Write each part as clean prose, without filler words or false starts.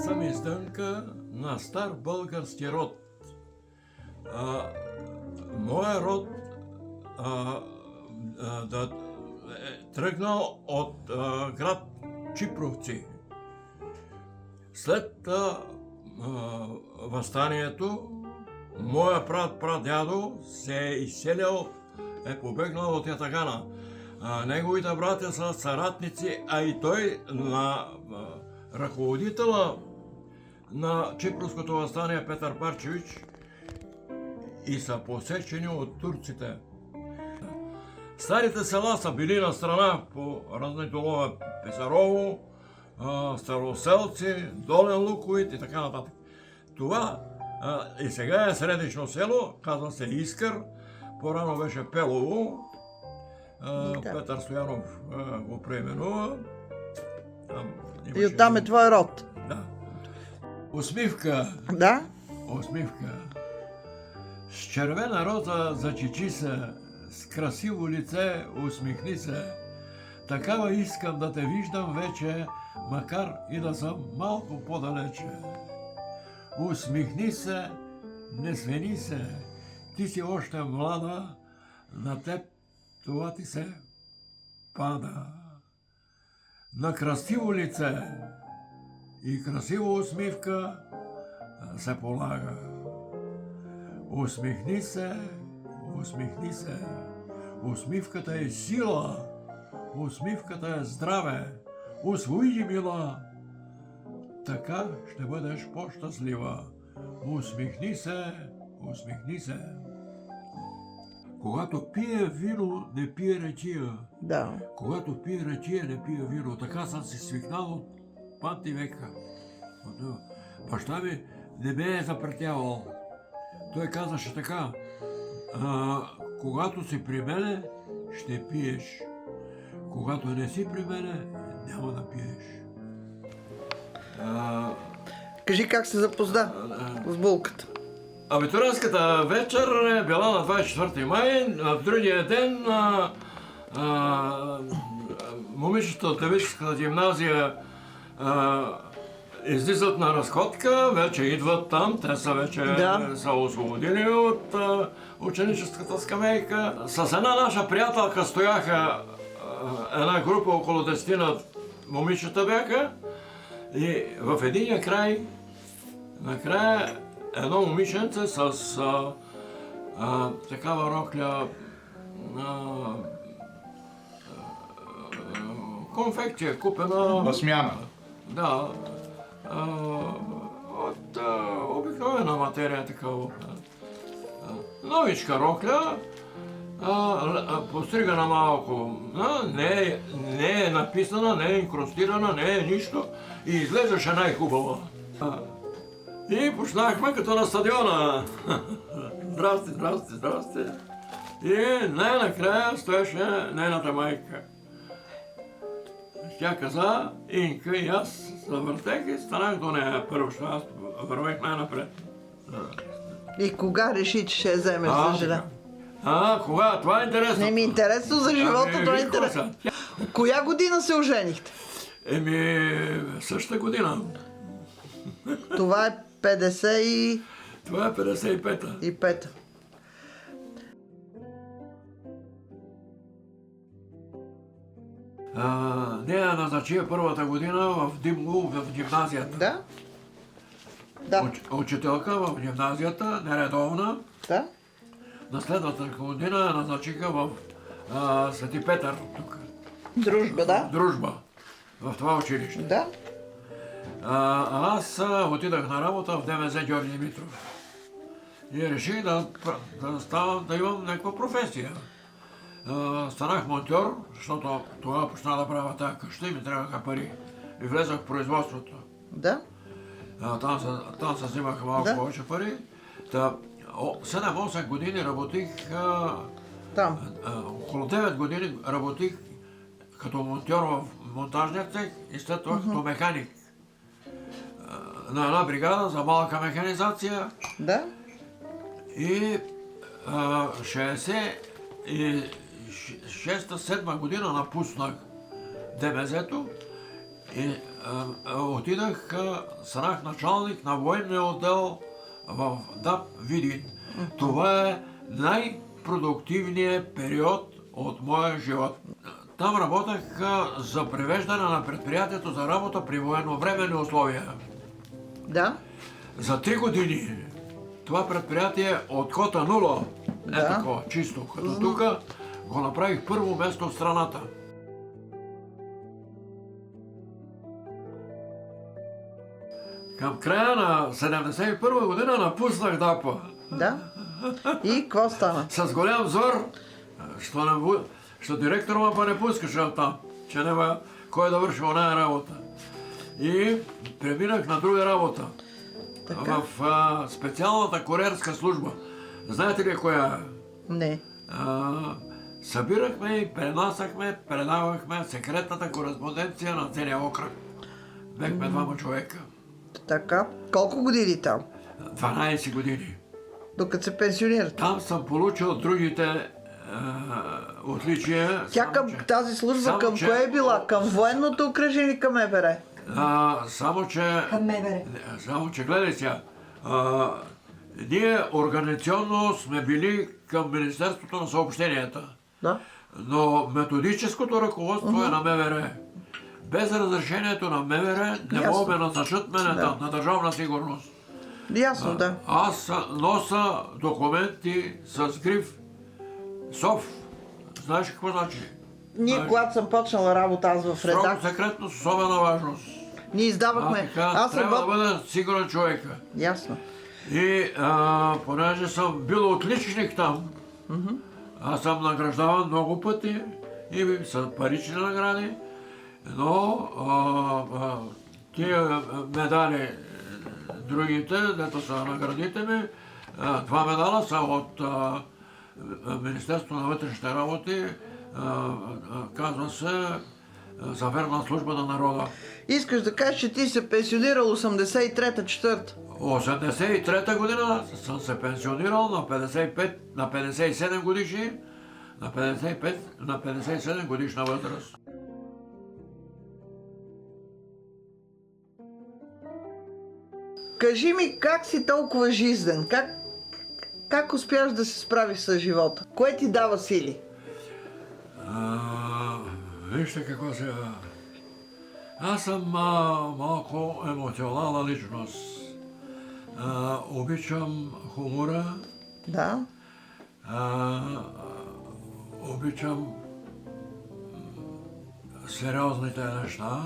Аз съм издънка на стар български род. Моя род е тръгнал от град Чипровци. След въстанието, моя прадядо се е изселил, е побегнал от Ятагана. Неговите братя са съратници, а и той на ръководителя на Чипровското въстание Петър Парчевич и са посечени от турците. Старите села са били на страна по разни долове Писарово, Староселци, Долен Луковит и така нататък. Това и сега е средично село, казва се Искър, по-рано беше Пелово. Петър Стоянов го преименува. И оттам е твой род. Да. Усмивка. Да? Усмивка. С червена роза зачичи се, с красиво лице усмихни се. Такава искам да те виждам вече, макар и да съм малко по-далече. Усмихни се, не свени се, ти си още млада, на теб това ти се пада. На красиво лице и красива усмивка се полага. Усмихни се, усмихни се. Усмивката е сила, усмивката е здраве. Усвои ги, мила, така ще бъдеш по-щастлива. Усмихни се, усмихни се. Когато пие вино, не пие речия. Да. Когато пие речия, не пие вино. Така съм си свикнал от памти века. Баща ми не ме е запретявал. Той казаше така: когато си при мене, ще пиеш. Когато не си при мене, няма да пиеш. Кажи как се запозна с булката. Абитуриентската вечер е била на 24 май. На другия ден момичета от Девическата гимназия излизат на разходка, вече идват там, те са вече са освободили от ученическата скамейка. С една наша приятелка стояха една група, около 10 момичета бяха, и в единия край, накрая, едно момиченце с такава рокля, конфекция купена. Басмяна. Да. От обикновена материя такава. Новичка рокля, постригана малко. Не е написана, не е инкрустирана, не е нищо и изглеждаше най-хубава. И почнахме като на стадиона. Здрасти, здрасти, здрасти. И най-накрая стоеше нейната майка. Тя каза: Инка, и аз се завъртех и станах до нея. Първо, що аз вървех най-напред. И кога реши, че ще я вземеш за жена? Кога? Това е интересно. Не ми е интересно за живота, това е интересно. Коя година се оженихте? Същата година. Това е 50 Това е 55-та. и 5. Нея назначи първата година в Димло, в гимназията. Да? Да. Учителка в гимназията, нередовна. Да? На следващата година я назначиха в Свети Петър тук. Дружба, да? Дружба. В това училище. Да. Аз отидах на работа в ДМЗ Георги Димитров. И реших да имам някаква професия. Станах монтьор, защото тогава почна да правя тази къща и ми трябваха пари. И влезах в производството. Да. Там се взимаха малко повече пари. 7-8 години работих, Там. около 9 години работих като монтьор в монтажния цех и след това като механик на една бригада за малка механизация. Да. И 66-7 година напуснах ДМЗ-то И отидах, станах началник на военния отдел в ДАП Видин. Това е най-продуктивният период от моя живот. Там работех за превеждане на предприятието за работа при военновременни условия. Да? За 3 години това предприятие от кота 0 е Да. такова, чисто. Като тук го направих първо место в страната. Към края на 71 година напуснах ДАПа. Да? И какво стана? С голям зор, що директор ме па не пускаше оттам, че няма кой да върши оная работа. И преминах на друга работа. Така? В специалната куриерска служба. Знаете ли коя е? Не. Събирахме и предавахме секретната кореспонденция на целия окръг. Бехме двама човека. Така. Колко години там? 12 години. Докато се пенсионирате? Там съм получил другите отличия. Тя само към че- тази служба само към че- кое е била? Към военното окръжие или към МВР? Само че... Към МВР. Само че гледай сега. Ние организационно сме били към Министерството на съобщенията. Да? Но методическото ръководство е на МВР. Без разрешението на МВР не Ясно. могат да назначат мене Да. на държавна сигурност. Ясно, да. Аз носа документи с гриф СОВ. Знаеш какво значи? Ние, когато съм почнала работа аз в Строго редакция, секретност, особена важност. ние издавахме... Така, Аз трябва да работя... бъда сигурен човека. Ясно. И понеже съм бил отличник там, аз съм награждаван много пъти и са парични награди, но тия медали, другите, дето са наградите ми, 2 медала са от Министерството на вътрешните работи, казва се за верна служба на народа. Искаш да кажеш, че ти се пенсионирал 83-та, 4-та. 83-та година съм се пенсионирал на 57 годишни, на 57 годишна възраст. Кажи ми, как си толкова жизнен? Как успяваш да се справиш с живота? Кое ти дава сили? Вижте какво сега. Аз съм малко емоционална личност. Обичам хумора, Да? обичам сериозните неща.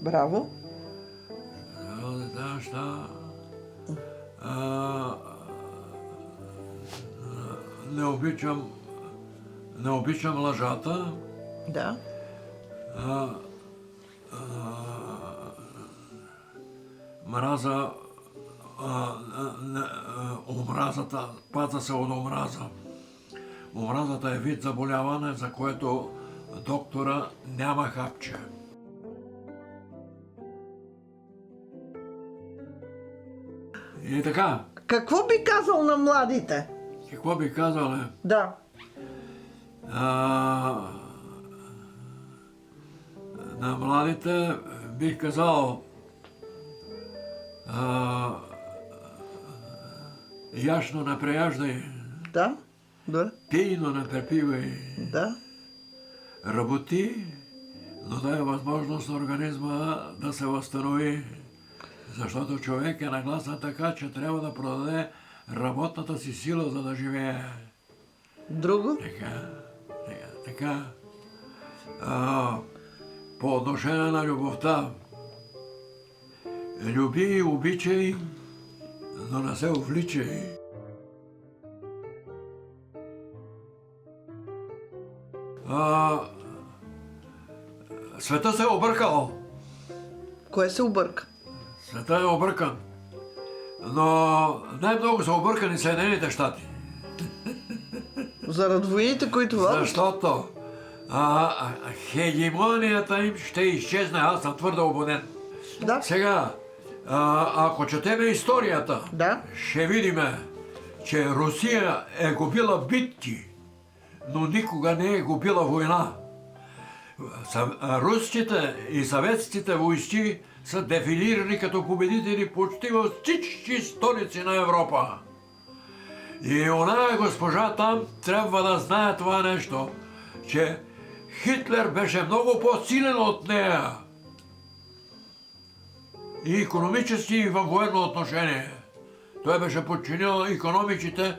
Браво. Сериозните неща. Не обичам лъжата. Да. Мраза, омразата, паза се от омраза. Омразата е вид заболяване, за което доктора няма хапче. И така, Какво би казал на младите? какво би казал е? Да. На младите бих казал ясно не преяждай, Да? Да? пийно не препивай, Да? работи, но дай възможност на организма да се възстанови, защото човек е нагласен така, че трябва да продаде работната си сила, за да живее. Друго? Така. По отношение на любовта, люби и обичай, но не се увличай. Света се е объркал. Кое се обърка? Света е объркан. Но най-много са объркани Съединените щати. Заради войните, които водят? Защото хегемонията им ще изчезне. Аз съм твърдо убеден. Да. Сега, ако четеме историята, Да. ще видиме, че Русия е губила битки, но никога не е губила война. Руските и съветските войски са дефилирани като победители почти във всички столици на Европа. И оная госпожа там трябва да знае това нещо, че Хитлер беше много по-силен от нея. И икономически, и във военно отношение. Той беше подчинил икономиките.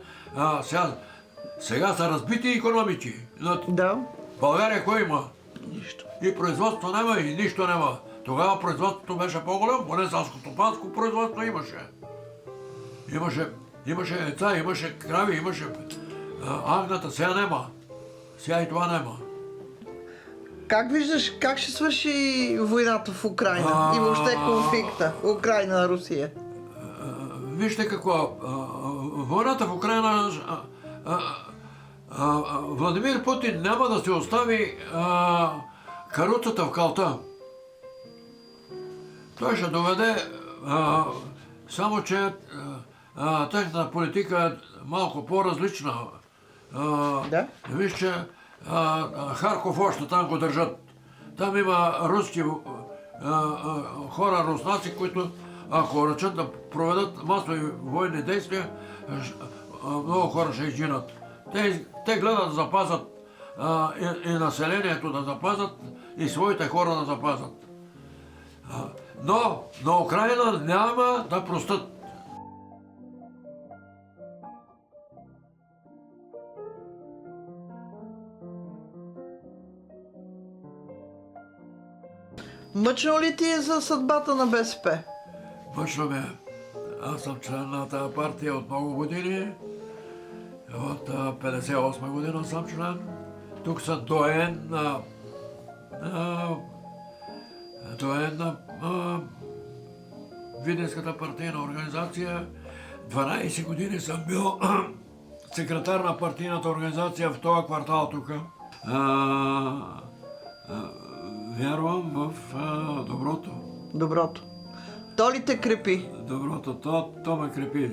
Сега са разбити икономики. Да. България кой има? Нищо. И производство няма, и нищо няма. Тогава производството беше по-голямо, поне селскостопанско производство имаше. Имаше яйца, имаше крави, имаше агната, сега няма. Сега и това няма. Как виждаш, как ще свърши войната в Украйна и въобще конфликта Украйна-Русия? Вижте какво. Войната в Украйна... Владимир Путин няма да се остави каруцата в калта. Той ще доведе, само че техната политика е малко по-различна. Да? Виж, че Харков още там го държат. Там има руски хора, руснаци, които ако речат да проведат масови военни действия, много хора ще изгинат. Те гледат да запазят и населението да запазят, и своите хора да запазят. Но на Украйна няма да простат. Мъчно ли ти е за съдбата на БСП? Мъчно ме. Аз съм член на тази партия от много години. От 58 година съм член. Тук съм доен на Видинската партийна организация. 12 години съм бил секретар на партийната организация в този квартал тук. Вярвам в доброто. Доброто. То ли те крепи? Доброто, то ме крепи.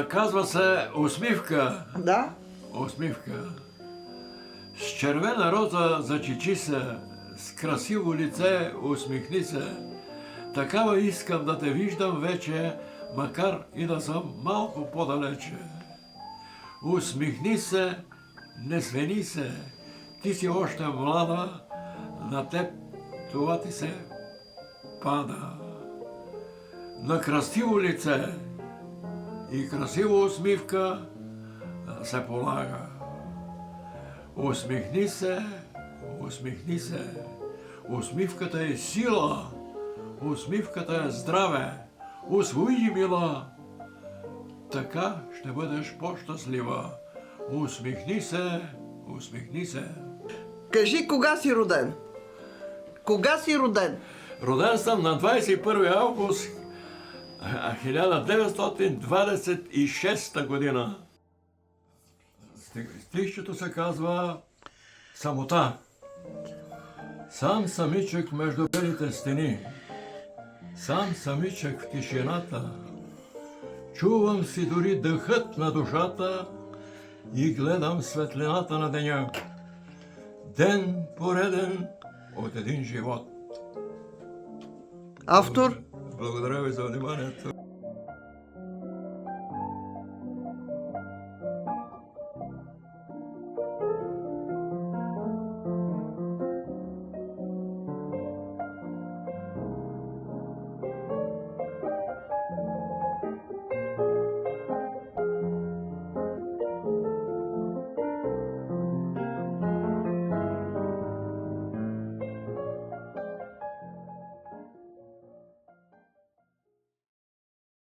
Казва се усмивка. Да? Усмивка. С червена роза зачичи се, с красиво лице усмихни се. Такава искам да те виждам вече, макар и да съм малко по-далече. Усмихни се, не свени се, ти си още млада, на теб това ти се пада. На красиво лице и красива усмивка се полага. Усмихни се, усмихни се. Усмивката е сила, усмивката е здраве. Усвои ги, мила, така ще бъдеш по-щастлива. Усмихни се, усмихни се. Кажи, кога си роден? Кога си роден? Роден съм на 21 август 1926 година. Стихчето се казва Самота. Сам самичък между белите стени, сам самичък в тишината, чувам си дори дъхът на душата и гледам светлината на деня. Ден пореден от един живот. Автор? Благодаря ви за вниманието.